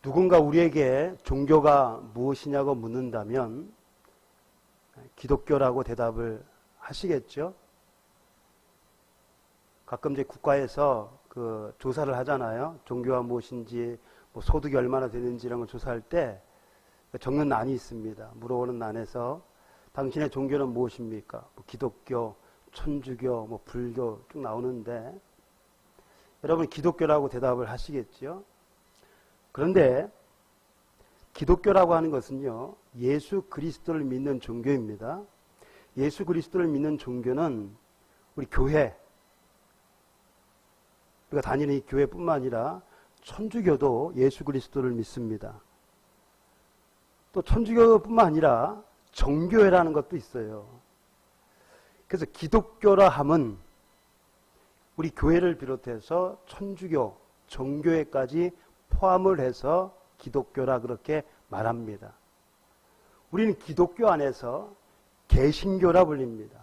누군가 우리에게 종교가 무엇이냐고 묻는다면 기독교라고 대답을 하시겠죠? 가끔 이제 국가에서 그 조사를 하잖아요. 종교가 무엇인지, 뭐 소득이 얼마나 되는지 이런 걸 조사할 때 적는 난이 있습니다. 물어보는 난에서 당신의 종교는 무엇입니까? 뭐 기독교, 천주교, 뭐 불교 쭉 나오는데 여러분 기독교라고 대답을 하시겠죠? 그런데 기독교라고 하는 것은요, 예수 그리스도를 믿는 종교입니다. 예수 그리스도를 믿는 종교는 우리 교회, 우리가 다니는 이 교회뿐만 아니라 천주교도 예수 그리스도를 믿습니다. 또 천주교뿐만 아니라 정교회라는 것도 있어요. 그래서 기독교라 함은 우리 교회를 비롯해서 천주교, 정교회까지 포함을 해서 기독교라 그렇게 말합니다. 우리는 기독교 안에서 개신교라 불립니다.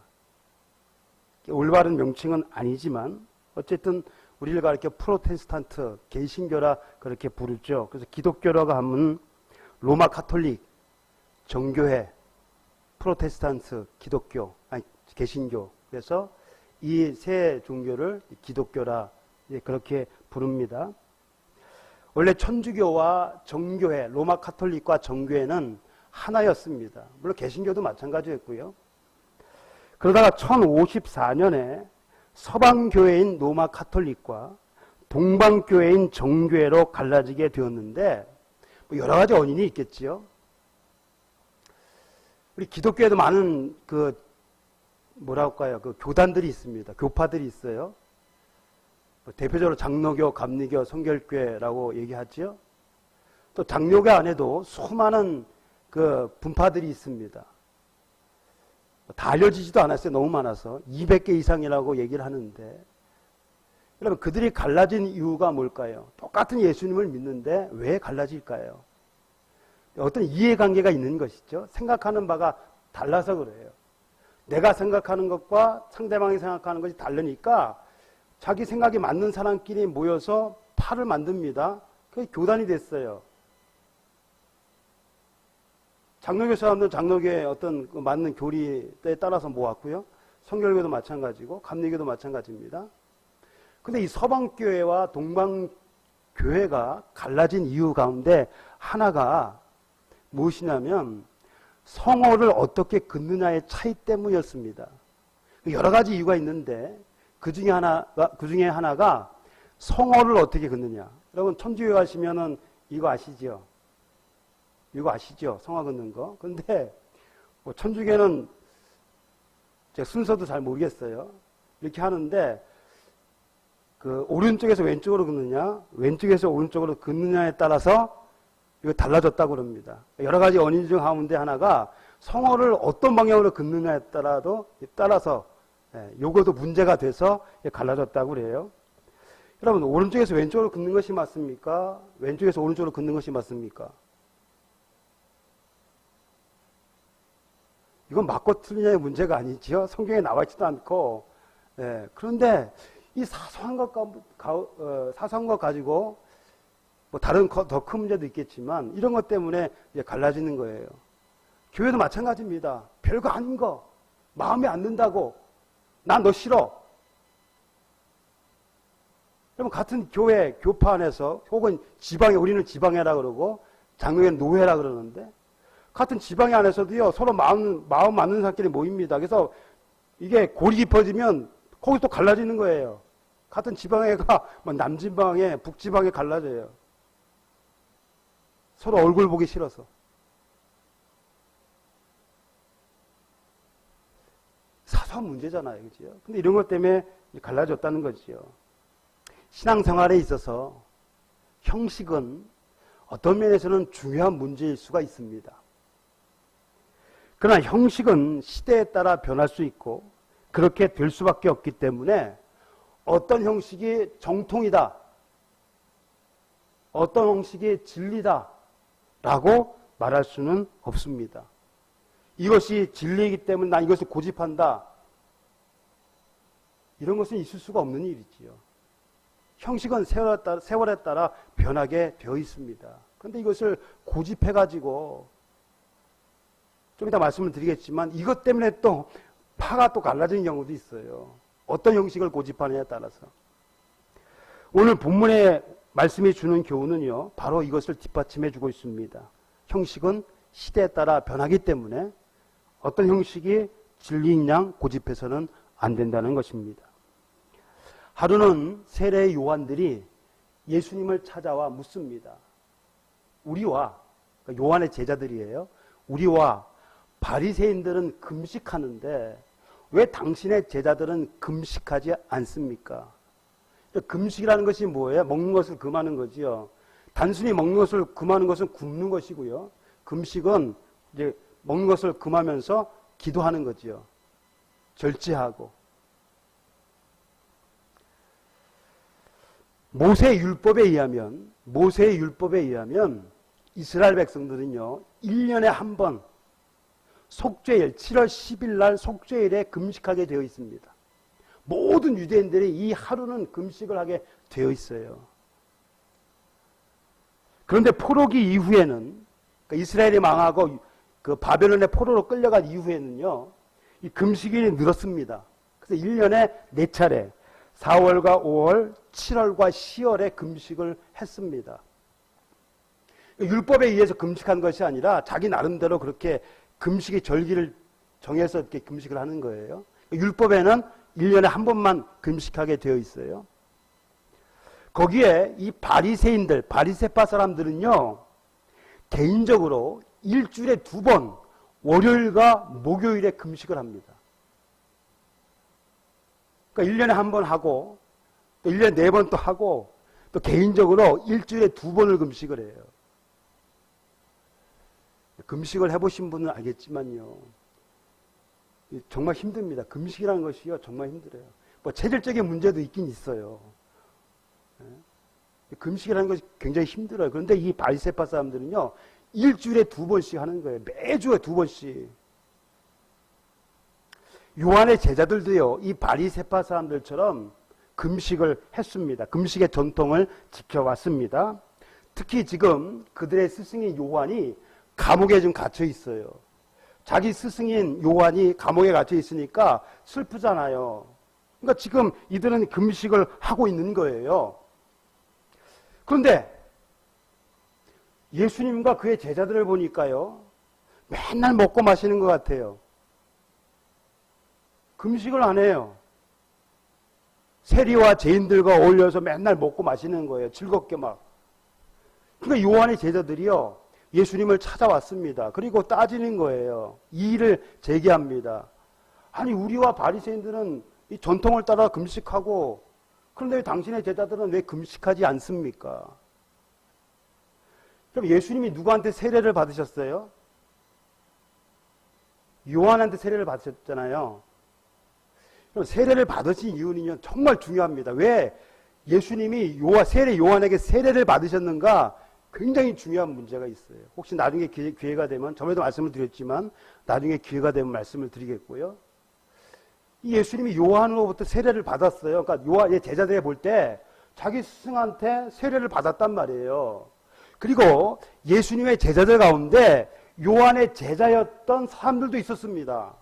올바른 명칭은 아니지만 어쨌든 우리를 가리켜 프로테스탄트, 개신교라 그렇게 부르죠. 그래서 기독교라고 하면 로마 카톨릭, 정교회, 프로테스탄트, 기독교, 아니 개신교. 그래서 이 세 종교를 기독교라 그렇게 부릅니다. 원래 천주교와 정교회, 로마 카톨릭과 정교회는 하나였습니다. 물론 개신교도 마찬가지였고요. 그러다가 1054년에 서방교회인 로마 카톨릭과 동방교회인 정교회로 갈라지게 되었는데 뭐 여러 가지 원인이 있겠지요. 우리 기독교에도 많은 그 교단들이 있습니다. 교파들이 있어요. 대표적으로 장로교, 감리교, 성결교회라고 얘기하죠. 또 장로교 안에도 수많은 그 분파들이 있습니다. 다 알려지지도 않았어요. 너무 많아서 200개 이상이라고 얘기를 하는데, 여러분 그들이 갈라진 이유가 뭘까요? 똑같은 예수님을 믿는데 왜 갈라질까요? 어떤 이해관계가 있는 것이죠. 생각하는 바가 달라서 그래요. 내가 생각하는 것과 상대방이 생각하는 것이 다르니까 자기 생각이 맞는 사람끼리 모여서 파를 만듭니다. 그게 교단이 됐어요. 장로교 사람들은 장로교의 어떤 그 맞는 교리에 따라서 모았고요. 성결교도 마찬가지고 감리교도 마찬가지입니다. 근데 이 서방교회와 동방교회가 갈라진 이유 가운데 하나가 무엇이냐면 성호를 어떻게 긋느냐의 차이 때문이었습니다. 여러 가지 이유가 있는데 그 중에 하나가 성호를 어떻게 긋느냐. 여러분 천주교 가시면은 이거 아시죠? 이거 아시죠? 성화 긋는 거. 근데 뭐 천주교는 제가 순서도 잘 모르겠어요. 이렇게 하는데 그 오른쪽에서 왼쪽으로 긋느냐, 왼쪽에서 오른쪽으로 긋느냐에 따라서 이거 달라졌다고 그럽니다. 여러 가지 원인 중 가운데 하나가 성호를 어떤 방향으로 긋느냐에 따라서 요것도 문제가 돼서 갈라졌다고 그래요. 여러분 오른쪽에서 왼쪽으로 긋는 것이 맞습니까? 왼쪽에서 오른쪽으로 긋는 것이 맞습니까? 이건 맞고 틀리냐의 문제가 아니죠. 성경에 나와 있지도 않고. 그런데 이 사소한 것 가지고 뭐 다른 더 큰 문제도 있겠지만 이런 것 때문에 이제 갈라지는 거예요. 교회도 마찬가지입니다. 별거 아닌 거 마음에 안 든다고 난 너 싫어. 그러면 같은 교회 교파 안에서 혹은 지방에 우리는 지방회라 그러고 장로회는 노회라 그러는데 같은 지방회 안에서도요 서로 마음 맞는 사람끼리 모입니다. 그래서 이게 골이 깊어지면 거기 또 갈라지는 거예요. 같은 지방회가 남지방에 북지방에 갈라져요. 서로 얼굴 보기 싫어서. 사소한 문제잖아요. 그죠? 근데 이런 것 때문에 갈라졌다는 거죠. 신앙생활에 있어서 형식은 어떤 면에서는 중요한 문제일 수가 있습니다. 그러나 형식은 시대에 따라 변할 수 있고 그렇게 될 수밖에 없기 때문에 어떤 형식이 정통이다, 어떤 형식이 진리다 라고 말할 수는 없습니다. 이것이 진리이기 때문에 난 이것을 고집한다, 이런 것은 있을 수가 없는 일이지요. 형식은 세월에 따라 변하게 되어 있습니다. 근데 이것을 고집해가지고, 좀 이따 말씀을 드리겠지만, 이것 때문에 또 파가 또 갈라지는 경우도 있어요. 어떤 형식을 고집하느냐에 따라서. 오늘 본문의 말씀이 주는 교훈은요, 바로 이것을 뒷받침해 주고 있습니다. 형식은 시대에 따라 변하기 때문에 어떤 형식이 진리인 양 고집해서는 안 된다는 것입니다. 하루는 세례 요한들이 예수님을 찾아와 묻습니다. 우리와, 그러니까 요한의 제자들이에요. 우리와 바리새인들은 금식하는데 왜 당신의 제자들은 금식하지 않습니까? 금식이라는 것이 뭐예요? 먹는 것을 금하는 거지요. 단순히 먹는 것을 금하는 것은 굶는 것이고요. 금식은 이제 먹는 것을 금하면서 기도하는 거지요. 절제하고. 모세의 율법에 의하면 이스라엘 백성들은요, 1년에 한 번 속죄일 7월 10일 날 속죄일에 금식하게 되어 있습니다. 모든 유대인들이 이 하루는 금식을 하게 되어 있어요. 그런데 포로기 이후에는, 그러니까 이스라엘이 망하고 그 바벨론의 포로로 끌려간 이후에는요, 이 금식일이 늘었습니다. 그래서 1년에 4차례 4월과 5월, 7월과 10월에 금식을 했습니다. 율법에 의해서 금식한 것이 아니라 자기 나름대로 그렇게 금식의 절기를 정해서 이렇게 금식을 하는 거예요. 율법에는 1년에 한 번만 금식하게 되어 있어요. 거기에 이 바리새인들, 바리새파 사람들은요, 개인적으로 일주일에 2번, 월요일과 목요일에 금식을 합니다. 그러니까 1년에 한 번 하고, 또 1년에 4번 또 하고, 또 개인적으로 일주일에 2번을 금식을 해요. 금식을 해보신 분은 알겠지만요, 정말 힘듭니다. 금식이라는 것이요, 정말 힘들어요. 뭐 체질적인 문제도 있긴 있어요. 금식이라는 것이 굉장히 힘들어요. 그런데 이 바리새파 사람들은요, 일주일에 2번씩 하는 거예요. 매주에 2번씩. 요한의 제자들도요, 이 바리새파 사람들처럼 금식을 했습니다. 금식의 전통을 지켜왔습니다. 특히 지금 그들의 스승인 요한이 감옥에 좀 갇혀 있어요. 자기 스승인 요한이 감옥에 갇혀 있으니까 슬프잖아요. 그러니까 지금 이들은 금식을 하고 있는 거예요. 그런데 예수님과 그의 제자들을 보니까요, 맨날 먹고 마시는 것 같아요. 금식을 안 해요. 세리와 죄인들과 어울려서 맨날 먹고 마시는 거예요. 즐겁게 막. 그러니까 요한의 제자들이요, 예수님을 찾아왔습니다. 그리고 따지는 거예요. 이의를 제기합니다. 아니, 우리와 바리새인들은 이 전통을 따라 금식하고, 그런데 왜 당신의 제자들은 왜 금식하지 않습니까? 그럼 예수님이 누구한테 세례를 받으셨어요? 요한한테 세례를 받으셨잖아요. 그럼 세례를 받으신 이유는요, 정말 중요합니다. 왜 예수님이 세례 요한에게 세례를 받으셨는가? 굉장히 중요한 문제가 있어요. 혹시 나중에 기회가 되면, 전에도 말씀을 드렸지만 나중에 기회가 되면 말씀을 드리겠고요. 이 예수님이 요한으로부터 세례를 받았어요. 그러니까 요한의 제자들이 볼 때 자기 스승한테 세례를 받았단 말이에요. 그리고 예수님의 제자들 가운데 요한의 제자였던 사람들도 있었습니다.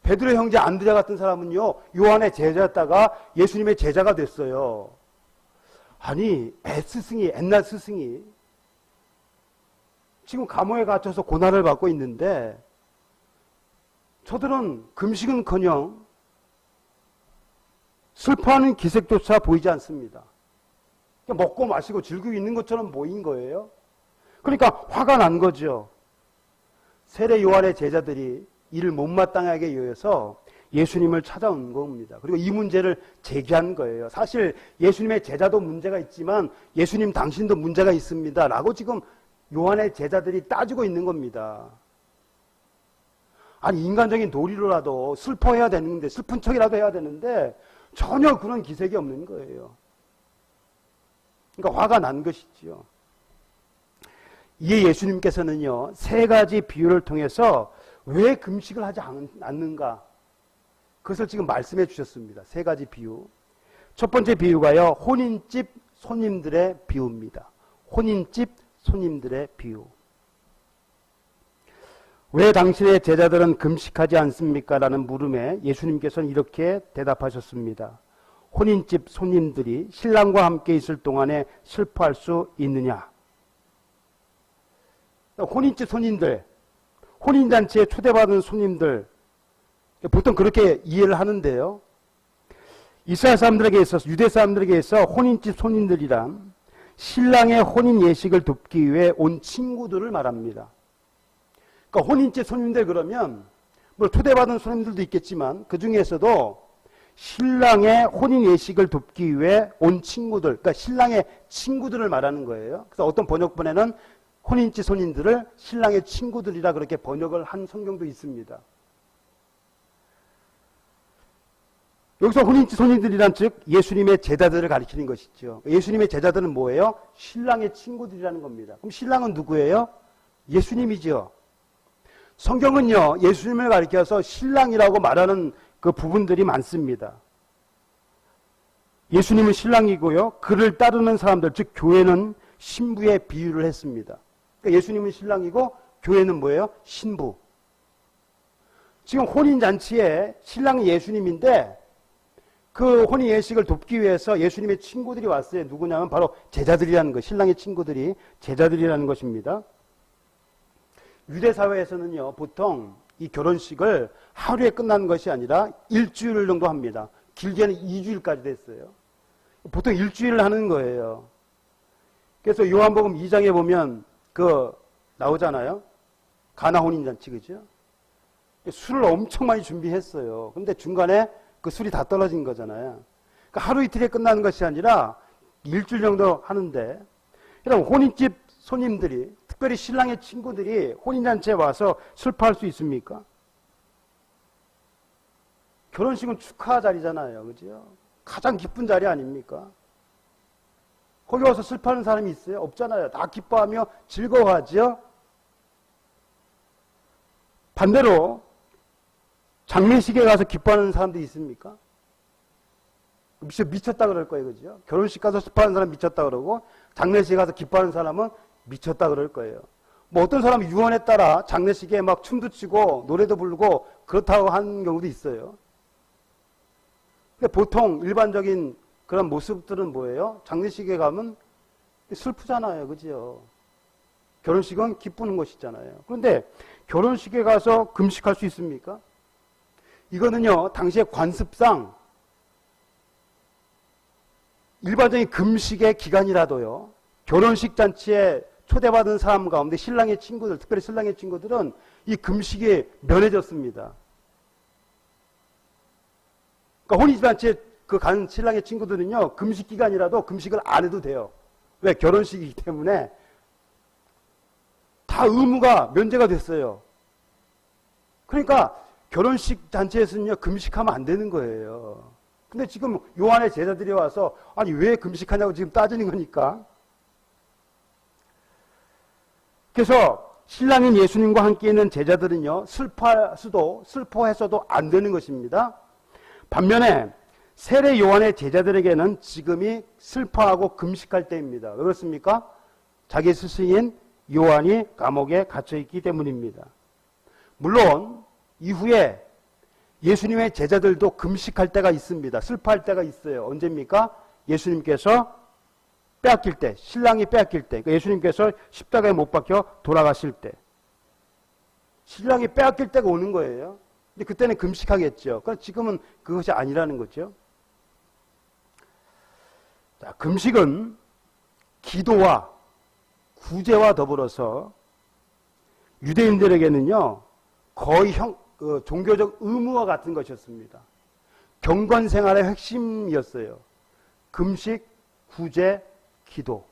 베드로 형제 안드레 같은 사람은요, 요한의 제자였다가 예수님의 제자가 됐어요. 아니, 옛날 스승이 지금 감옥에 갇혀서 고난을 받고 있는데, 저들은 금식은커녕 슬퍼하는 기색조차 보이지 않습니다. 그냥 먹고 마시고 즐기고 있는 것처럼 보인 거예요. 그러니까 화가 난 거죠. 세례 요한의 제자들이 이를 못마땅하게 여겨서 예수님을 찾아온 겁니다. 그리고 이 문제를 제기한 거예요. 사실 예수님의 제자도 문제가 있지만 예수님 당신도 문제가 있습니다. 라고 지금 요한의 제자들이 따지고 있는 겁니다. 아니, 인간적인 도리로라도 슬퍼해야 되는데, 슬픈 척이라도 해야 되는데 전혀 그런 기색이 없는 거예요. 그러니까 화가 난 것이지요. 이에 예수님께서는요, 3가지 비유를 통해서 왜 금식을 하지 않는가, 그것을 지금 말씀해 주셨습니다. 3가지 비유. 첫 번째 비유가요, 혼인집 손님들의 비유입니다. 혼인집 손님들의 비유. 왜 당신의 제자들은 금식하지 않습니까? 라는 물음에 예수님께서는 이렇게 대답하셨습니다. 혼인집 손님들이 신랑과 함께 있을 동안에 슬퍼할 수 있느냐? 혼인집 손님들, 혼인잔치에 초대받은 손님들, 보통 그렇게 이해를 하는데요. 이스라엘 사람들에게 있어서, 유대 사람들에게 있어 혼인집 손님들이란 신랑의 혼인 예식을 돕기 위해 온 친구들을 말합니다. 그러니까 혼인집 손님들 그러면 뭐 초대받은 손님들도 있겠지만 그 중에서도 신랑의 혼인 예식을 돕기 위해 온 친구들, 그러니까 신랑의 친구들을 말하는 거예요. 그래서 어떤 번역본에는 혼인집 손님들을 신랑의 친구들이라 그렇게 번역을 한 성경도 있습니다. 여기서 혼인집 손님들이란 즉 예수님의 제자들을 가리키는 것이죠. 예수님의 제자들은 뭐예요? 신랑의 친구들이라는 겁니다. 그럼 신랑은 누구예요? 예수님이죠. 성경은요, 예수님을 가리켜서 신랑이라고 말하는 그 부분들이 많습니다. 예수님은 신랑이고요, 그를 따르는 사람들, 즉 교회는 신부의 비유를 했습니다. 그러니까 예수님은 신랑이고 교회는 뭐예요? 신부. 지금 혼인잔치에 신랑이 예수님인데 그 혼인 예식을 돕기 위해서 예수님의 친구들이 왔어요. 누구냐면 바로 제자들이라는 것, 신랑의 친구들이 제자들이라는 것입니다. 유대 사회에서는요, 보통 이 결혼식을 하루에 끝나는 것이 아니라 일주일 정도 합니다. 길게는 2주일까지 됐어요. 보통 일주일을 하는 거예요. 그래서 요한복음 2장에 보면 그 나오잖아요. 가나 혼인잔치, 그죠? 술을 엄청 많이 준비했어요. 근데 중간에 그 술이 다 떨어진 거잖아요. 그러니까 하루 이틀에 끝나는 것이 아니라 일주일 정도 하는데, 그럼 혼인집 손님들이, 특별히 신랑의 친구들이 혼인잔치에 와서 슬퍼할 수 있습니까? 결혼식은 축하 자리잖아요. 그죠? 가장 기쁜 자리 아닙니까? 거기 와서 슬퍼하는 사람이 있어요? 없잖아요. 다 기뻐하며 즐거워하죠? 반대로 장례식에 가서 기뻐하는 사람도 있습니까? 미쳤다 그럴 거예요. 그죠? 결혼식 가서 슬퍼하는 사람 미쳤다 그러고 장례식에 가서 기뻐하는 사람은 미쳤다 그럴 거예요. 뭐 어떤 사람은 유언에 따라 장례식에 막 춤도 추고 노래도 부르고 그렇다고 하는 경우도 있어요. 근데 보통 일반적인 그런 모습들은 뭐예요? 장례식에 가면 슬프잖아요. 그죠? 결혼식은 기쁘는 것이잖아요. 그런데 결혼식에 가서 금식할 수 있습니까? 이거는요, 당시의 관습상 일반적인 금식의 기간이라도요, 결혼식 잔치에 초대받은 사람 가운데 신랑의 친구들, 특별히 신랑의 친구들은 이 금식에 면해졌습니다. 그러니까 혼인잔치에 그 간 신랑의 친구들은요, 금식 기간이라도 금식을 안 해도 돼요. 왜? 결혼식이기 때문에 다 의무가 면제가 됐어요. 그러니까 결혼식 잔치에서는요, 금식하면 안 되는 거예요. 근데 지금 요한의 제자들이 와서 아니 왜 금식하냐고 지금 따지는 거니까. 그래서 신랑인 예수님과 함께 있는 제자들은요, 슬퍼해서도 안 되는 것입니다. 반면에 세례 요한의 제자들에게는 지금이 슬퍼하고 금식할 때입니다. 왜 그렇습니까? 자기 스승인 요한이 감옥에 갇혀있기 때문입니다. 물론 이후에 예수님의 제자들도 금식할 때가 있습니다. 슬퍼할 때가 있어요. 언제입니까? 예수님께서 빼앗길 때, 신랑이 빼앗길 때, 그러니까 예수님께서 십자가에 못 박혀 돌아가실 때, 신랑이 빼앗길 때가 오는 거예요. 근데 그때는 금식하겠죠. 그러나 지금은 그것이 아니라는 거죠. 자, 금식은 기도와 구제와 더불어서 유대인들에게는요, 거의 종교적 의무와 같은 것이었습니다. 경건 생활의 핵심이었어요. 금식, 구제, 기도.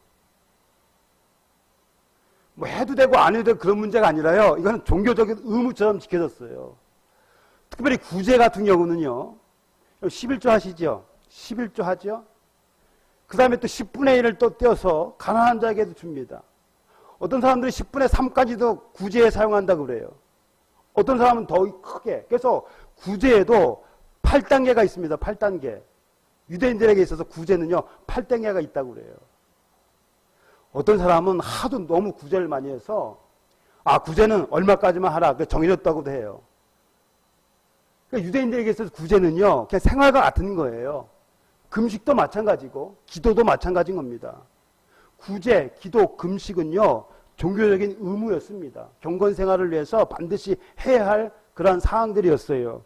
뭐 해도 되고 안 해도 되고 그런 문제가 아니라요. 이거는 종교적인 의무처럼 지켜졌어요. 특별히 구제 같은 경우는요. 11조 하시죠? 11조 하죠? 그 다음에 또 10분의 1을 또 떼어서 가난한 자에게도 줍니다. 어떤 사람들이 10분의 3까지도 구제에 사용한다고 그래요. 어떤 사람은 더 크게. 그래서 구제에도 8단계가 있습니다. 8단계. 유대인들에게 있어서 구제는요, 팔땡이가 있다고 그래요. 어떤 사람은 하도 너무 구제를 많이 해서, 구제는 얼마까지만 하라. 그게 정해졌다고도 해요. 그러니까 유대인들에게 있어서 구제는요, 그냥 생활과 같은 거예요. 금식도 마찬가지고, 기도도 마찬가지인 겁니다. 구제, 기도, 금식은요, 종교적인 의무였습니다. 경건 생활을 위해서 반드시 해야 할 그러한 사항들이었어요.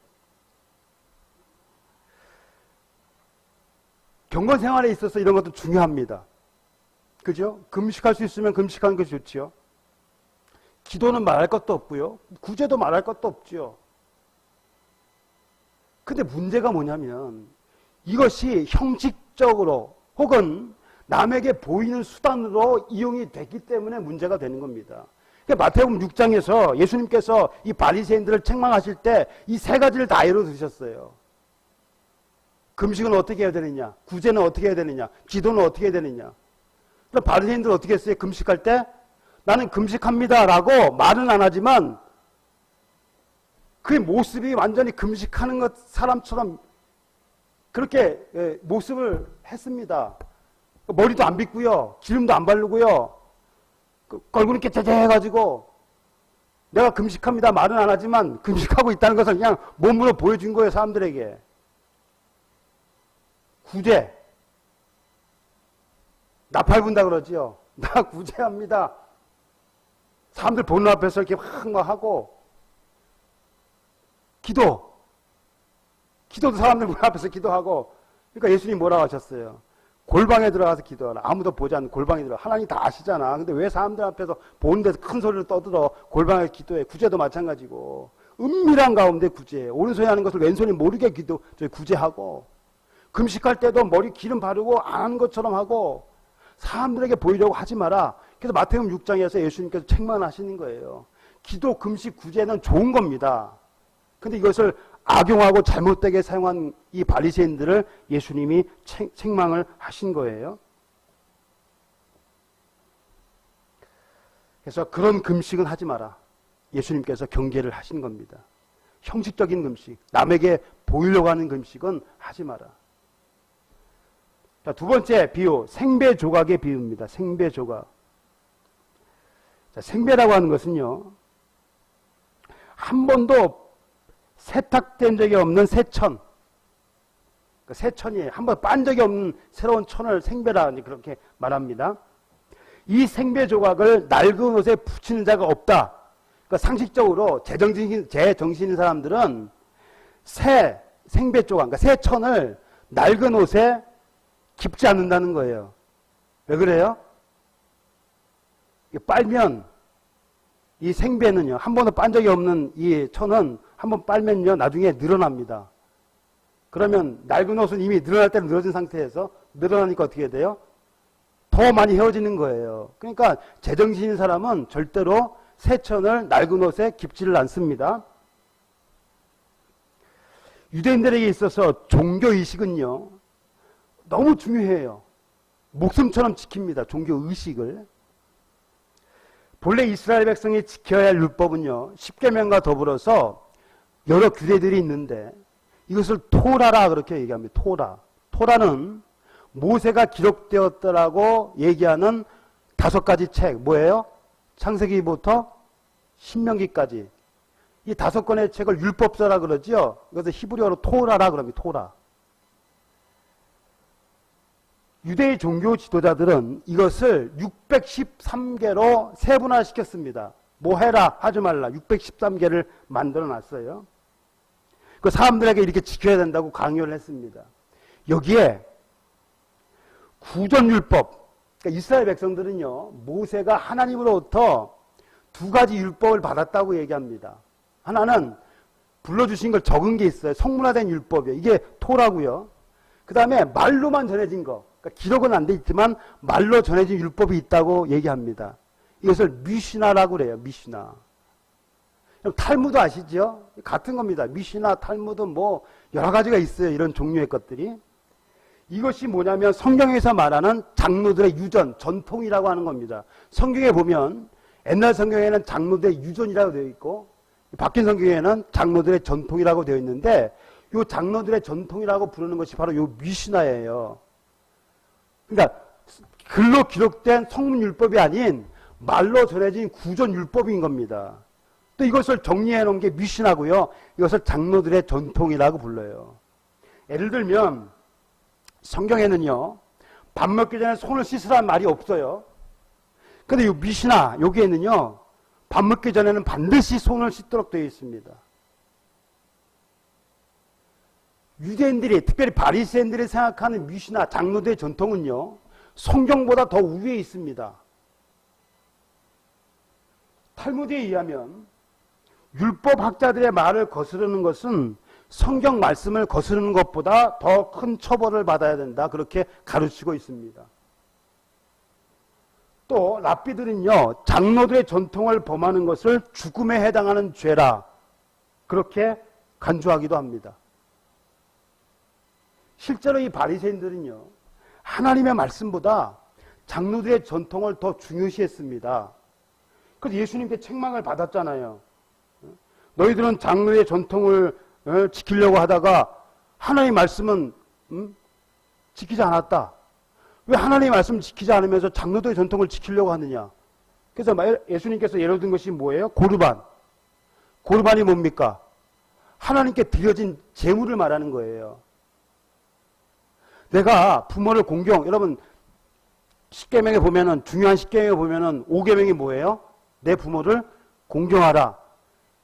경건 생활에 있어서 이런 것도 중요합니다. 그죠? 금식할 수 있으면 금식하는 것이 좋지요. 기도는 말할 것도 없고요. 구제도 말할 것도 없지요. 근데 문제가 뭐냐면 이것이 형식적으로 혹은 남에게 보이는 수단으로 이용이 됐기 때문에 문제가 되는 겁니다. 그러니까 마태복음 6장에서 예수님께서 이 바리새인들을 책망하실 때 이 세 가지를 다 예로 드셨어요. 금식은 어떻게 해야 되느냐? 구제는 어떻게 해야 되느냐? 기도는 어떻게 해야 되느냐? 그럼 바리새인들은 어떻게 했어요? 금식할 때 나는 금식합니다 라고 말은 안 하지만 그 모습이 완전히 금식하는 것 사람처럼 그렇게 모습을 했습니다. 머리도 안 빗고요. 기름도 안 바르고요. 얼굴이 깨재재해가지고 내가 금식합니다 말은 안 하지만 금식하고 있다는 것을 그냥 몸으로 보여준 거예요. 사람들에게. 구제. 나팔 분다 그러지요. 나 구제합니다. 사람들 보는 앞에서 이렇게 막 하고 기도도 사람들 보는 앞에서 기도하고. 그러니까 예수님이 뭐라고 하셨어요? 골방에 들어가서 기도하라. 아무도 보지 않는 골방에 들어가. 하나님 다 아시잖아. 근데 왜 사람들 앞에서 보는 데서 큰 소리를 떠들어 골방에 기도해. 구제도 마찬가지고. 은밀한 가운데 구제해. 오른손이 하는 것을 왼손이 모르게 구제하고. 금식할 때도 머리 기름 바르고 안 하는 것처럼 하고 사람들에게 보이려고 하지 마라. 그래서 마태복음 6장에서 예수님께서 책망하시는 거예요. 기도, 금식, 구제는 좋은 겁니다. 근데 이것을 악용하고 잘못되게 사용한 이 바리새인들을 예수님이 책망을 하신 거예요. 그래서 그런 금식은 하지 마라. 예수님께서 경계를 하신 겁니다. 형식적인 금식, 남에게 보이려고 하는 금식은 하지 마라. 자, 두 번째 비유, 생배 조각의 비유입니다. 생배 조각. 자, 생배라고 하는 것은요, 한 번도 세탁된 적이 없는 새천. 그 새천이 한 번 빤 적이 없는 새로운 천을 생배라 그렇게 말합니다. 이 생배 조각을 낡은 옷에 붙이는 자가 없다. 그러니까 상식적으로 제정신인 사람들은 새 생배 조각, 그러니까 새천을 낡은 옷에 깁지 않는다는 거예요. 왜 그래요? 빨면 이 생배는요, 한 번도 빤 적이 없는 이 천은 한 번 빨면요, 나중에 늘어납니다. 그러면 낡은 옷은 이미 늘어날 때는 늘어진 상태에서 늘어나니까 어떻게 돼요? 더 많이 헤어지는 거예요. 그러니까 제정신인 사람은 절대로 새 천을 낡은 옷에 깁지를 않습니다. 유대인들에게 있어서 종교의식은요, 너무 중요해요. 목숨처럼 지킵니다. 종교의식을. 본래 이스라엘 백성이 지켜야 할 율법은요, 십계명과 더불어서 여러 규례들이 있는데 이것을 토라라 그렇게 얘기합니다. 토라는 모세가 기록되었다라고 얘기하는 5가지 책, 뭐예요? 창세기부터 신명기까지 이 5권의 책을 율법서라 그러죠. 그래서 히브리어로 토라라 그럽니다. 토라. 유대의 종교 지도자들은 이것을 613개로 세분화시켰습니다. 뭐 해라 하지 말라 613개를 만들어 놨어요. 그 사람들에게 이렇게 지켜야 된다고 강요를 했습니다. 여기에 구전율법, 그러니까 이스라엘 백성들은요, 모세가 하나님으로부터 2가지 율법을 받았다고 얘기합니다. 하나는 불러주신 걸 적은 게 있어요. 성문화된 율법이에요. 이게 토라고요. 그 다음에 말로만 전해진 거, 그러니까 기록은 안 돼 있지만 말로 전해진 율법이 있다고 얘기합니다. 이것을 미시나라고 그래요. 미시나. 탈무드 아시죠? 같은 겁니다. 미시나, 탈무드 뭐 여러 가지가 있어요. 이런 종류의 것들이. 이것이 뭐냐면 성경에서 말하는 장로들의 유전, 전통이라고 하는 겁니다. 성경에 보면 옛날 성경에는 장로들의 유전이라고 되어 있고 바뀐 성경에는 장로들의 전통이라고 되어 있는데 요 장로들의 전통이라고 부르는 것이 바로 요 미시나예요. 그러니까 글로 기록된 성문율법이 아닌 말로 전해진 구전율법인 겁니다. 또 이것을 정리해 놓은 게 미시나고요. 이것을 장로들의 전통이라고 불러요. 예를 들면 성경에는요, 밥 먹기 전에 손을 씻으라는 말이 없어요. 근데 이 미시나 여기에는요, 밥 먹기 전에는 반드시 손을 씻도록 되어 있습니다. 유대인들이, 특별히 바리새인들이 생각하는 미시나 장로들의 전통은요, 성경보다 더 위에 있습니다. 탈무드에 의하면 율법학자들의 말을 거스르는 것은 성경 말씀을 거스르는 것보다 더 큰 처벌을 받아야 된다, 그렇게 가르치고 있습니다. 또 랍비들은요, 장로들의 전통을 범하는 것을 죽음에 해당하는 죄라 그렇게 간주하기도 합니다. 실제로 이 바리새인들은요, 하나님의 말씀보다 장로들의 전통을 더 중요시했습니다. 그래서 예수님께 책망을 받았잖아요. 너희들은 장로의 전통을 지키려고 하다가 하나님의 말씀은 지키지 않았다. 왜 하나님의 말씀을 지키지 않으면서 장로들의 전통을 지키려고 하느냐. 그래서 예수님께서 예를 든 것이 뭐예요? 고르반. 고르반이 뭡니까? 하나님께 드려진 제물을 말하는 거예요. 내가 부모를 여러분 10계명에 보면은, 중요한 10계명에 보면은 5계명이 뭐예요? 내 부모를 공경하라.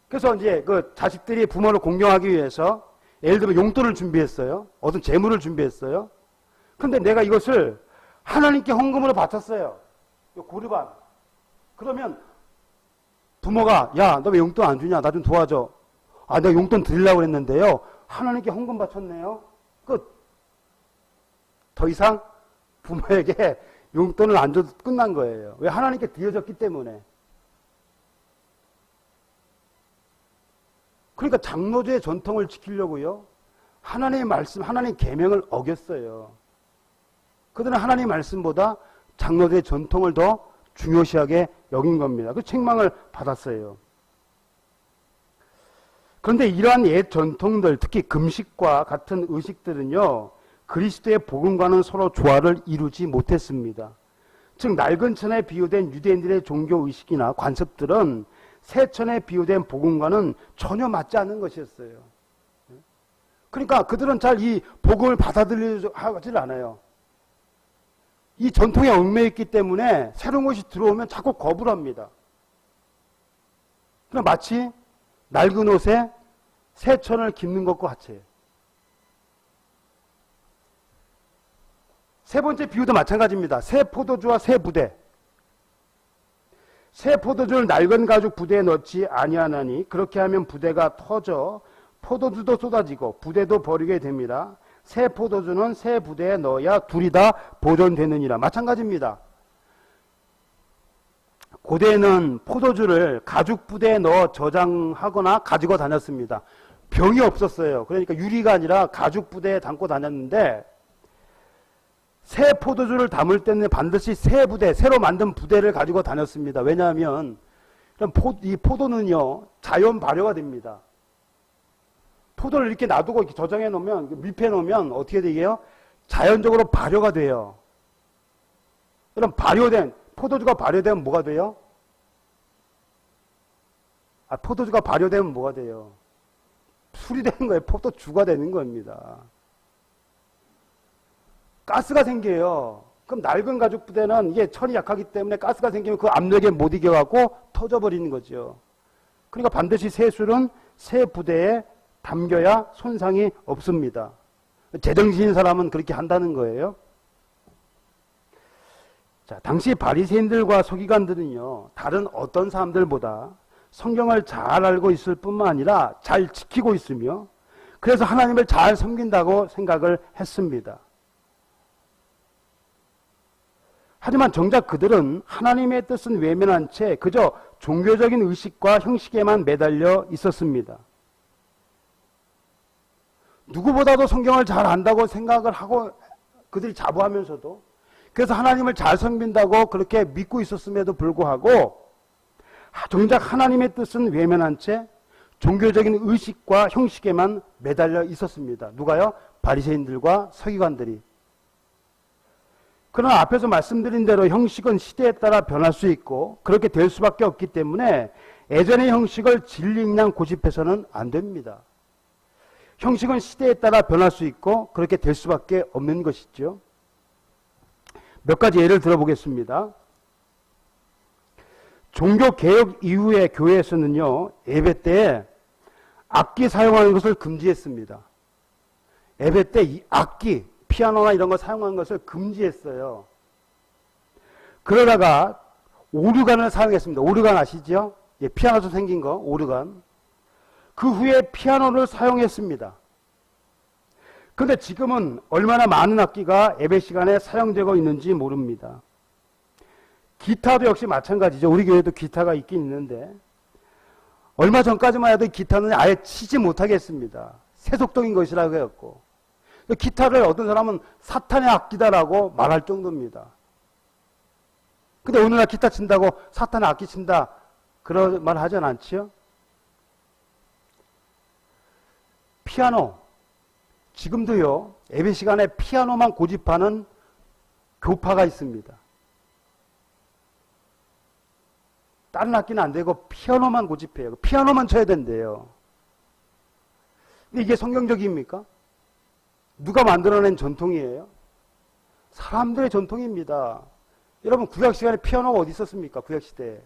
그래서 이제 그 자식들이 부모를 공경하기 위해서 예를 들면 용돈을 준비했어요. 어떤 재물을 준비했어요. 근데 내가 이것을 하나님께 헌금으로 바쳤어요. 고르반. 그러면 부모가, 야, 너 왜 용돈 안 주냐? 나 좀 도와줘. 아, 내가 용돈 드리려고 했는데요. 하나님께 헌금 바쳤네요. 끝. 더 이상 부모에게 용돈을 안 줘도 끝난 거예요. 왜? 하나님께 드려졌기 때문에. 그러니까 장로제의 전통을 지키려고요, 하나님의 말씀, 하나님의 계명을 어겼어요. 그들은 하나님의 말씀보다 장로제의 전통을 더 중요시하게 여긴 겁니다. 그 책망을 받았어요. 그런데 이러한 옛 전통들, 특히 금식과 같은 의식들은요, 그리스도의 복음과는 서로 조화를 이루지 못했습니다. 즉 낡은 천에 비유된 유대인들의 종교의식이나 관습들은 새 천에 비유된 복음과는 전혀 맞지 않는 것이었어요. 그러니까 그들은 잘 이 복음을 받아들이지 않아요. 이 전통에 얽매였기 때문에 새로운 것이 들어오면 자꾸 거부를 합니다. 그럼 마치 낡은 옷에 새 천을 깁는 것과 같이. 세 번째 비유도 마찬가지입니다. 새 포도주와 새 부대. 새 포도주를 낡은 가죽 부대에 넣지 아니하나니 그렇게 하면 부대가 터져 포도주도 쏟아지고 부대도 버리게 됩니다. 새 포도주는 새 부대에 넣어야 둘이 다 보존되느니라. 마찬가지입니다. 고대에는 포도주를 가죽 부대에 넣어 저장하거나 가지고 다녔습니다. 병이 없었어요. 그러니까 유리가 아니라 가죽 부대에 담고 다녔는데, 새 포도주를 담을 때는 반드시 새 부대, 새로 만든 부대를 가지고 다녔습니다. 왜냐하면 이 포도는요, 자연 발효가 됩니다. 포도를 이렇게 놔두고 이렇게 저장해 놓으면, 밀폐해 놓으면 어떻게 되게요? 자연적으로 발효가 돼요. 그럼 포도주가 발효되면 뭐가 돼요? 포도주가 발효되면 뭐가 돼요? 술이 되는 거예요. 포도주가 되는 겁니다. 가스가 생겨요. 그럼 낡은 가죽 부대는 이게 천이 약하기 때문에 가스가 생기면 그 압력에 못 이겨갖고 터져버리는 거죠. 그러니까 반드시 새 술은 새 부대에 담겨야 손상이 없습니다. 제정신인 사람은 그렇게 한다는 거예요. 자, 당시 바리새인들과 서기관들은요, 다른 어떤 사람들보다 성경을 잘 알고 있을 뿐만 아니라 잘 지키고 있으며, 그래서 하나님을 잘 섬긴다고 생각을 했습니다. 하지만 정작 그들은 하나님의 뜻은 외면한 채 그저 종교적인 의식과 형식에만 매달려 있었습니다. 누구보다도 성경을 잘 안다고 생각을 하고 그들이 자부하면서도, 그래서 하나님을 잘 섬긴다고 그렇게 믿고 있었음에도 불구하고 정작 하나님의 뜻은 외면한 채 종교적인 의식과 형식에만 매달려 있었습니다. 누가요? 바리새인들과 서기관들이. 그러나 앞에서 말씀드린 대로 형식은 시대에 따라 변할 수 있고 그렇게 될 수밖에 없기 때문에 예전의 형식을 진리익냥 고집해서는 안 됩니다. 형식은 시대에 따라 변할 수 있고 그렇게 될 수밖에 없는 것이죠. 몇 가지 예를 들어보겠습니다. 종교개혁 이후의 교회에서는요, 예배 때 악기 사용하는 것을 금지했습니다. 예배 때 이 악기, 피아노나 이런 거 사용하는 것을 금지했어요. 그러다가 오르간을 사용했습니다. 오르간 아시죠? 예, 피아노도 생긴 거, 오르간. 그 후에 피아노를 사용했습니다. 그런데 지금은 얼마나 많은 악기가 예배 시간에 사용되고 있는지 모릅니다. 기타도 역시 마찬가지죠. 우리 교회도 기타가 있긴 있는데 얼마 전까지만 해도 기타는 아예 치지 못하겠습니다. 세속적인 것이라고 해갖고. 기타를 어떤 사람은 사탄의 악기다라고 말할 정도입니다. 근데 오늘날 기타 친다고 사탄의 악기 친다 그런 말 하진 않지요? 피아노. 지금도요, 예배 시간에 피아노만 고집하는 교파가 있습니다. 다른 악기는 안 되고 피아노만 고집해요. 피아노만 쳐야 된대요. 근데 이게 성경적입니까? 누가 만들어낸 전통이에요? 사람들의 전통입니다. 여러분, 구약 시간에 피아노가 어디 있었습니까? 구약 시대에.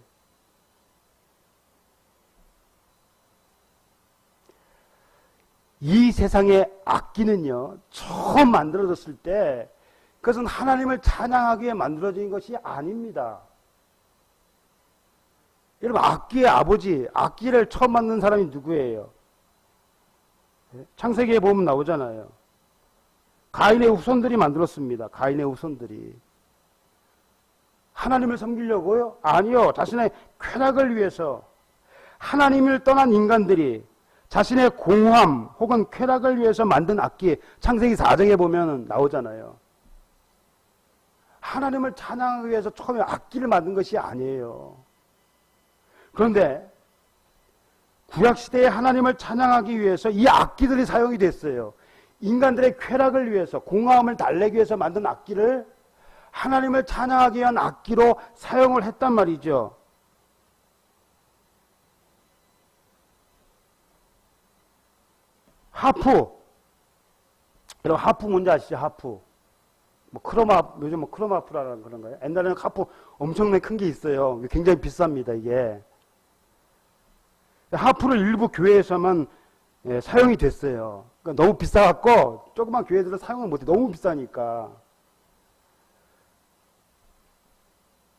이 세상의 악기는요, 처음 만들어졌을 때 그것은 하나님을 찬양하기 위해 만들어진 것이 아닙니다. 여러분, 악기의 아버지, 악기를 처음 만든 사람이 누구예요? 창세기에 보면 나오잖아요. 가인의 후손들이 만들었습니다. 가인의 후손들이. 하나님을 섬기려고요? 아니요. 자신의 쾌락을 위해서. 하나님을 떠난 인간들이 자신의 공허함 혹은 쾌락을 위해서 만든 악기, 창세기 4장에 보면 나오잖아요. 하나님을 찬양하기 위해서 처음에 악기를 만든 것이 아니에요. 그런데 구약시대에 하나님을 찬양하기 위해서 이 악기들이 사용이 됐어요. 인간들의 쾌락을 위해서, 공허함을 달래기 위해서 만든 악기를 하나님을 찬양하기 위한 악기로 사용을 했단 말이죠. 하프. 여러분, 하프 뭔지 아시죠? 하프. 요즘 크로마프라는 그런 거예요. 옛날에는 하프 엄청나게 큰 게 있어요. 굉장히 비쌉니다, 이게. 하프를 일부 교회에서만 사용이 됐어요. 그러니까 너무 비싸갖고 조그만 교회들은 사용을 못해. 너무 비싸니까.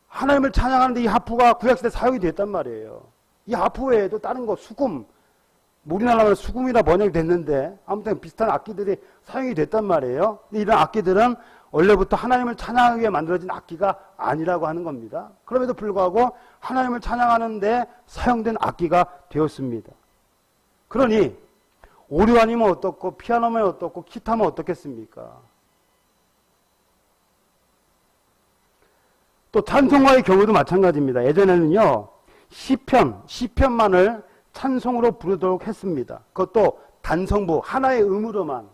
하나님을 찬양하는데 이 하프가 구약시대 사용이 됐단 말이에요. 이 하프 외에도 다른 거, 수금, 우리나라는 수금이라 번역이 됐는데 아무튼 비슷한 악기들이 사용이 됐단 말이에요. 근데 이런 악기들은 원래부터 하나님을 찬양하기 위해 만들어진 악기가 아니라고 하는 겁니다. 그럼에도 불구하고 하나님을 찬양하는 데 사용된 악기가 되었습니다. 그러니 오르간이면 어떻고 피아노면 어떻고 기타면 어떻겠습니까? 또 찬송가의 경우도 마찬가지입니다. 예전에는요, 시편만을 찬송으로 부르도록 했습니다. 그것도 단성부, 하나의 음으로만.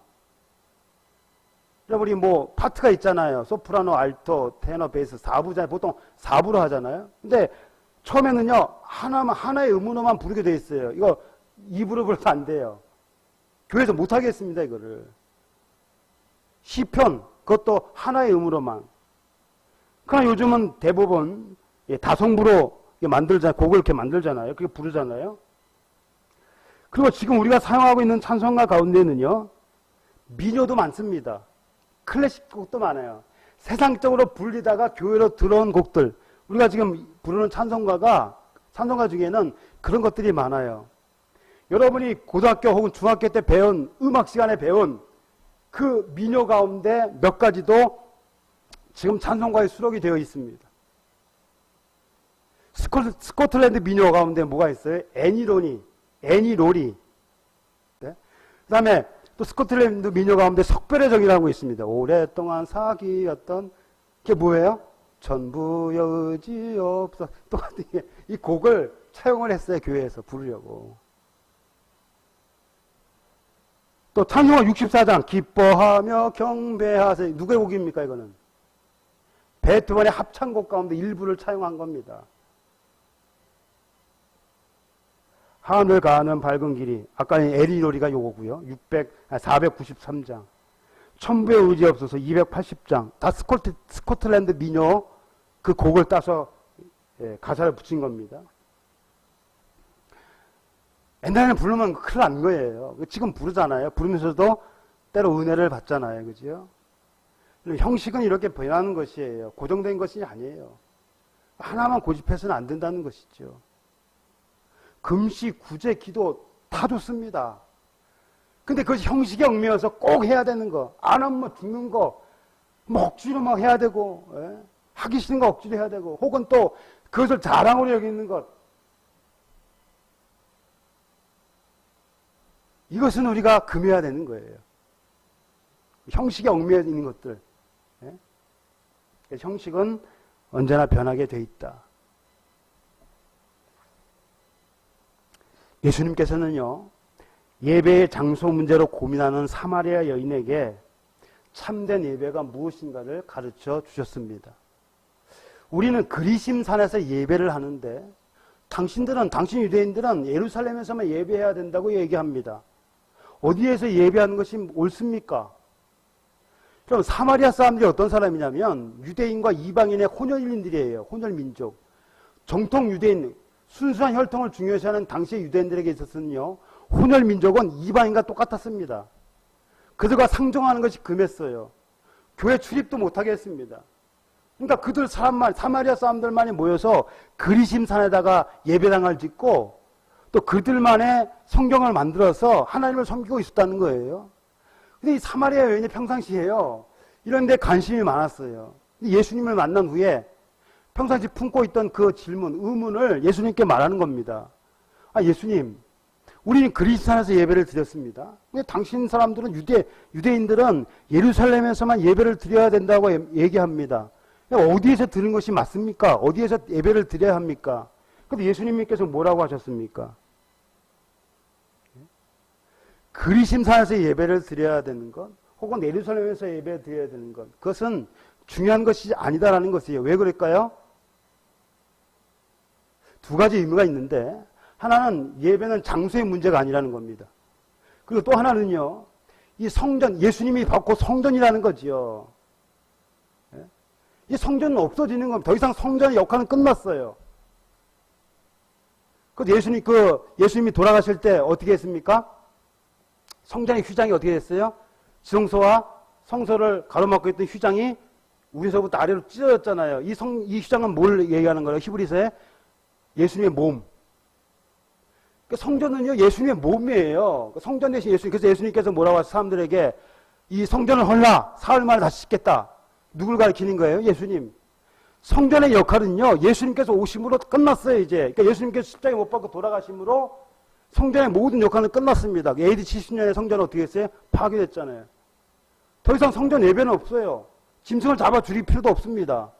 여러분이 뭐 파트가 있잖아요. 소프라노, 알토, 테너, 베이스 4부잖아요. 보통 4부로 하잖아요. 근데 처음에는요, 하나의 음으로만 부르게 돼 있어요. 이거 2부로 불러도 안 돼요. 교회에서 못 하겠습니다, 이거를. 시편, 그것도 하나의 음으로만. 그러나 요즘은 대부분 다성부로 만들잖아요. 곡을 이렇게 만들잖아요. 그게 부르잖아요. 그리고 지금 우리가 사용하고 있는 찬송가 가운데는요, 민요도 많습니다. 클래식 곡도 많아요. 세상적으로 불리다가 교회로 들어온 곡들. 우리가 지금 부르는 찬송가 중에는 그런 것들이 많아요. 여러분이 고등학교 혹은 중학교 때 배운, 음악 시간에 배운 그 민요 가운데 몇 가지도 지금 찬송가에 수록이 되어 있습니다. 스코틀랜드 민요 가운데 뭐가 있어요? 애니로리. 네? 그 다음에 또 스코틀랜드 민요 가운데 석별의 정이라고 있습니다. 오랫동안 사귀었던, 그게 뭐예요? 전부여 의지 없어. 똑같은 이 곡을 차용을 했어요. 교회에서 부르려고. 또 찬송가 64장 기뻐하며 경배하세. 누구의 곡입니까 이거는? 베토벤의 합창곡 가운데 일부를 차용한 겁니다. 하늘 가는 밝은 길이, 아까 에리노리가 요거고요. 493장. 천부의 의지 없어서 280장. 다 스코틀랜드 민요 그 곡을 따서 가사를 붙인 겁니다. 옛날에는 부르면 큰일 난 거예요. 지금 부르잖아요. 부르면서도 때로 은혜를 받잖아요. 그죠? 형식은 이렇게 변하는 것이에요. 고정된 것이 아니에요. 하나만 고집해서는 안 된다는 것이죠. 금식, 구제, 기도 다 좋습니다. 근데 그것이 형식에 얽매여서 꼭 해야 되는 거, 안 하면 뭐 죽는 거, 뭐 억지로 막 해야 되고, 하기 싫은 거 억지로 해야 되고, 혹은 또 그것을 자랑으로 여기는 것. 이것은 우리가 금해야 되는 거예요. 형식에 얽매여 있는 것들. 형식은 언제나 변하게 돼 있다. 예수님께서는요, 예배의 장소 문제로 고민하는 사마리아 여인에게 참된 예배가 무엇인가를 가르쳐 주셨습니다. 우리는 그리심산에서 예배를 하는데 당신 유대인들은 예루살렘에서만 예배해야 된다고 얘기합니다. 어디에서 예배하는 것이 옳습니까? 그럼 사마리아 사람들이 어떤 사람이냐면 유대인과 이방인의 혼혈인들이에요. 혼혈민족. 정통 유대인, 순수한 혈통을 중요시하는 당시의 유대인들에게 있어서는요, 혼혈민족은 이방인과 똑같았습니다. 그들과 상종하는 것이 금했어요. 교회 출입도 못하게 했습니다. 그러니까 사마리아 사람들만이 모여서 그리심산에다가 예배당을 짓고 또 그들만의 성경을 만들어서 하나님을 섬기고 있었다는 거예요. 근데 이 사마리아 여인이 평상시에요, 이런 데 관심이 많았어요. 예수님을 만난 후에 평상시 품고 있던 그 의문을 예수님께 말하는 겁니다. 예수님, 우리는 그리스산에서 예배를 드렸습니다. 근데 당신 사람들은 유대인들은 예루살렘에서만 예배를 드려야 된다고 얘기합니다. 어디에서 드는 것이 맞습니까? 어디에서 예배를 드려야 합니까? 근데 예수님께서 뭐라고 하셨습니까? 그리심산에서 예배를 드려야 되는 것, 혹은 예루살렘에서 예배를 드려야 되는 것, 그것은 중요한 것이 아니다라는 것이에요. 왜 그럴까요? 두 가지 의미가 있는데, 하나는 예배는 장소의 문제가 아니라는 겁니다. 그리고 또 하나는요, 이 성전, 예수님이 받고 성전이라는 거지요. 이 성전은 없어지는 겁니다. 더 이상 성전의 역할은 끝났어요. 예수님이 돌아가실 때 어떻게 했습니까? 성전의 휘장이 어떻게 됐어요? 지성소와 성소를 가로막고 있던 휘장이 위에서부터 아래로 찢어졌잖아요. 이 휘장은 뭘 얘기하는 거예요? 히브리서에 예수님의 몸. 성전은요, 예수님의 몸이에요. 성전 대신 예수님. 그래서 예수님께서 뭐라고 하셔서 사람들에게 이 성전을 헐라, 사흘 만에 다시 짓겠다. 누굴 가리키는 거예요? 예수님. 성전의 역할은요, 예수님께서 오심으로 끝났어요, 이제. 그러니까 예수님께서 십자가에 못 박고 돌아가심으로 성전의 모든 역할은 끝났습니다. AD 70년에 성전은 어떻게 했어요? 파괴됐잖아요. 더 이상 성전 예배는 없어요. 짐승을 잡아 줄일 필요도 없습니다.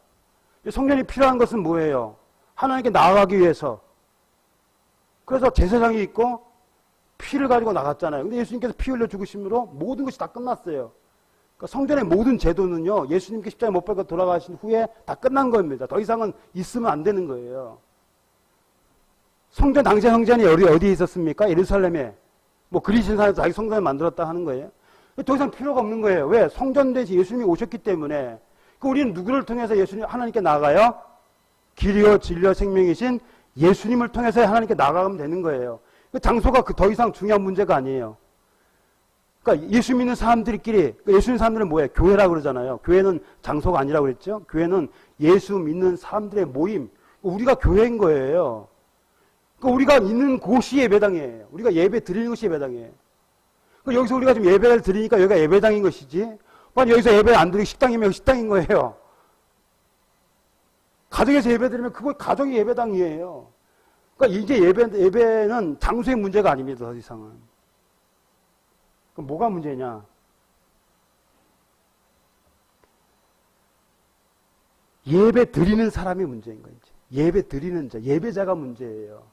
성전이 필요한 것은 뭐예요? 하나님께 나아가기 위해서. 그래서 제사장이 있고 피를 가지고 나갔잖아요. 근데 예수님께서 피 흘려 죽으심으로 모든 것이 다 끝났어요. 그러니까 성전의 모든 제도는요, 예수님께 십자가에 못 박고 돌아가신 후에 다 끝난 겁니다. 더 이상은 있으면 안 되는 거예요. 당시의 성전이 어디에 있었습니까? 예루살렘에. 그리심산에서 자기 성전을 만들었다 하는 거예요. 더 이상 필요가 없는 거예요. 왜? 성전 대신 예수님이 오셨기 때문에. 우리는 누구를 통해서 하나님께 나아가요? 길이요 진리요 생명이신 예수님을 통해서 하나님께 나아가면 되는 거예요. 장소가 더 이상 중요한 문제가 아니에요. 그러니까 예수 믿는 사람들끼리, 예수 믿는 사람들은 뭐예요? 교회라고 그러잖아요. 교회는 장소가 아니라고 그랬죠. 교회는 예수 믿는 사람들의 모임. 우리가 교회인 거예요. 그러니까 우리가 있는 곳이 예배당이에요. 우리가 예배 드리는 것이 예배당이에요. 그러니까 여기서 우리가 지금 예배를 드리니까 여기가 예배당인 것이지. 여기서 예배 안 드리고 식당이면 식당인 거예요. 가정에서 예배 드리면 그거 가정이 예배당이에요. 그러니까 이제 예배는 장소의 문제가 아닙니다. 더 이상은. 그럼 뭐가 문제냐? 예배 드리는 사람이 문제인 거예요. 예배 드리는 자, 예배자가 문제예요.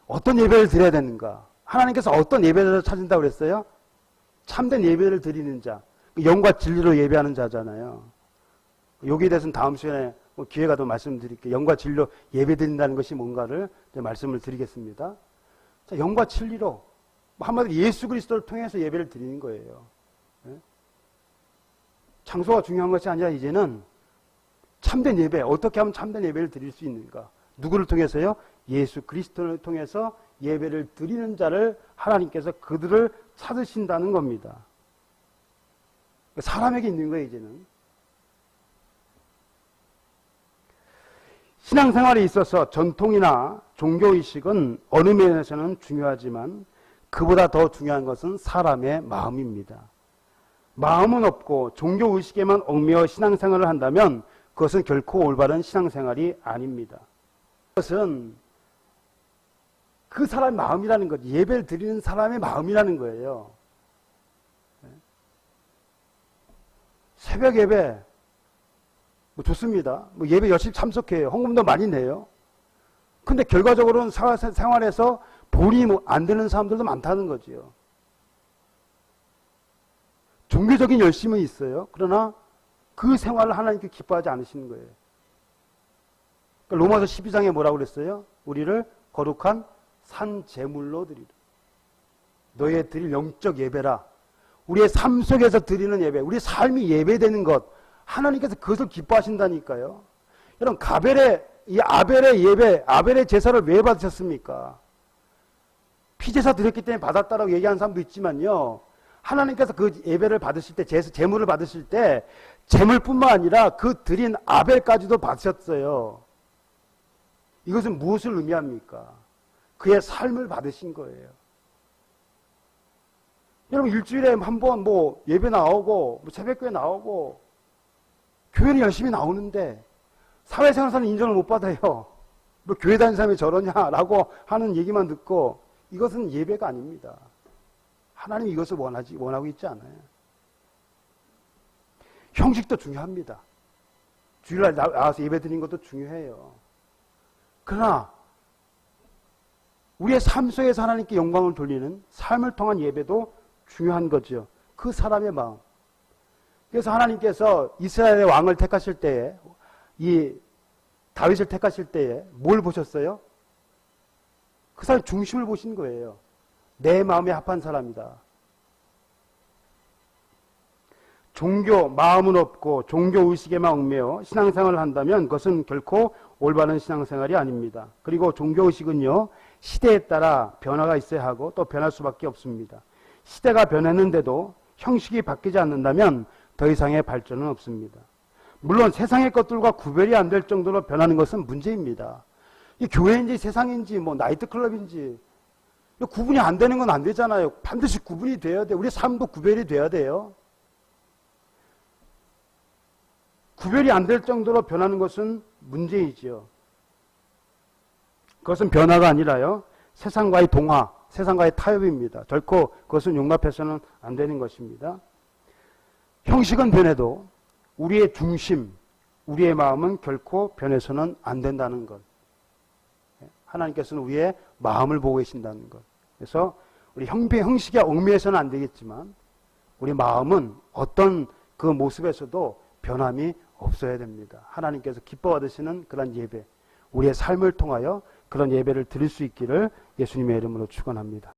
어떤 예배를 드려야 되는가? 하나님께서 어떤 예배자를 찾는다고 그랬어요? 참된 예배를 드리는 자, 영과 진리로 예배하는 자잖아요. 여기에 대해서는 다음 시간에 기회가 더 말씀드릴게요. 영과 진리로 예배 드린다는 것이 뭔가를 말씀을 드리겠습니다. 자, 영과 진리로 한마디로 예수 그리스도를 통해서 예배를 드리는 거예요. 장소가 중요한 것이 아니라 이제는 참된 예배, 어떻게 하면 참된 예배를 드릴 수 있는가? 누구를 통해서요? 예수 그리스도를 통해서 예배를 드리는 자를 하나님께서 그들을 찾으신다는 겁니다. 사람에게 있는 거예요, 이제는. 신앙생활에 있어서 전통이나 종교의식은 어느 면에서는 중요하지만 그보다 더 중요한 것은 사람의 마음입니다. 마음은 없고 종교의식에만 얽매여 신앙생활을 한다면 그것은 결코 올바른 신앙생활이 아닙니다. 그것은 그 사람의 마음이라는 것, 예배를 드리는 사람의 마음이라는 거예요. 새벽 예배, 좋습니다. 예배 열심히 참석해요. 헌금도 많이 내요. 근데 결과적으로는 생활에서 본이 안 되는 사람들도 많다는 거지요. 종교적인 열심은 있어요. 그러나 그 생활을 하나님께 기뻐하지 않으시는 거예요. 로마서 12장에 뭐라고 그랬어요? 우리를 거룩한 산 제물로 드리라. 너의 드릴 영적 예배라. 우리의 삶 속에서 드리는 예배, 우리 삶이 예배되는 것, 하나님께서 그것을 기뻐하신다니까요. 여러분, 이 아벨의 예배, 아벨의 제사를 왜 받으셨습니까? 피제사 드렸기 때문에 받았다라고 얘기하는 사람도 있지만요. 하나님께서 그 예배를 받으실 때, 제물을 받으실 때, 제물뿐만 아니라 그 드린 아벨까지도 받으셨어요. 이것은 무엇을 의미합니까? 그의 삶을 받으신 거예요. 여러분, 일주일에 한 번 예배 나오고, 새벽교회 나오고, 교회는 열심히 나오는데, 사회생활에서는 인정을 못 받아요. 교회 다니는 사람이 저러냐라고 하는 얘기만 듣고, 이것은 예배가 아닙니다. 하나님이 이것을 원하고 있지 않아요. 형식도 중요합니다. 주일날 나와서 예배 드리는 것도 중요해요. 그러나 우리의 삶 속에서 하나님께 영광을 돌리는 삶을 통한 예배도 중요한 거죠. 그 사람의 마음. 그래서 하나님께서 이스라엘의 왕을 택하실 때에, 이 다윗을 택하실 때에 뭘 보셨어요? 그 사람 중심을 보신 거예요. 내 마음에 합한 사람이다. 마음은 없고 종교의식에만 얽매여 신앙생활을 한다면 그것은 결코 올바른 신앙생활이 아닙니다. 그리고 종교의식은요, 시대에 따라 변화가 있어야 하고 또 변할 수밖에 없습니다. 시대가 변했는데도 형식이 바뀌지 않는다면 더 이상의 발전은 없습니다. 물론 세상의 것들과 구별이 안 될 정도로 변하는 것은 문제입니다. 이 교회인지 세상인지 나이트클럽인지 구분이 안 되는 건 안 되잖아요. 반드시 구분이 돼야 돼요. 우리 삶도 구별이 돼야 돼요. 구별이 안 될 정도로 변하는 것은 문제이지요. 그것은 변화가 아니라요, 세상과의 동화, 세상과의 타협입니다. 결코 그것은 용납해서는 안 되는 것입니다. 형식은 변해도 우리의 중심, 우리의 마음은 결코 변해서는 안 된다는 것. 하나님께서는 우리의 마음을 보고 계신다는 것. 그래서 우리 형식에 얽매여서는 안 되겠지만 우리 마음은 어떤 그 모습에서도 변함이 없어야 됩니다. 하나님께서 기뻐 받으시는 그런 예배, 우리의 삶을 통하여 그런 예배를 드릴 수 있기를 예수님의 이름으로 축원합니다.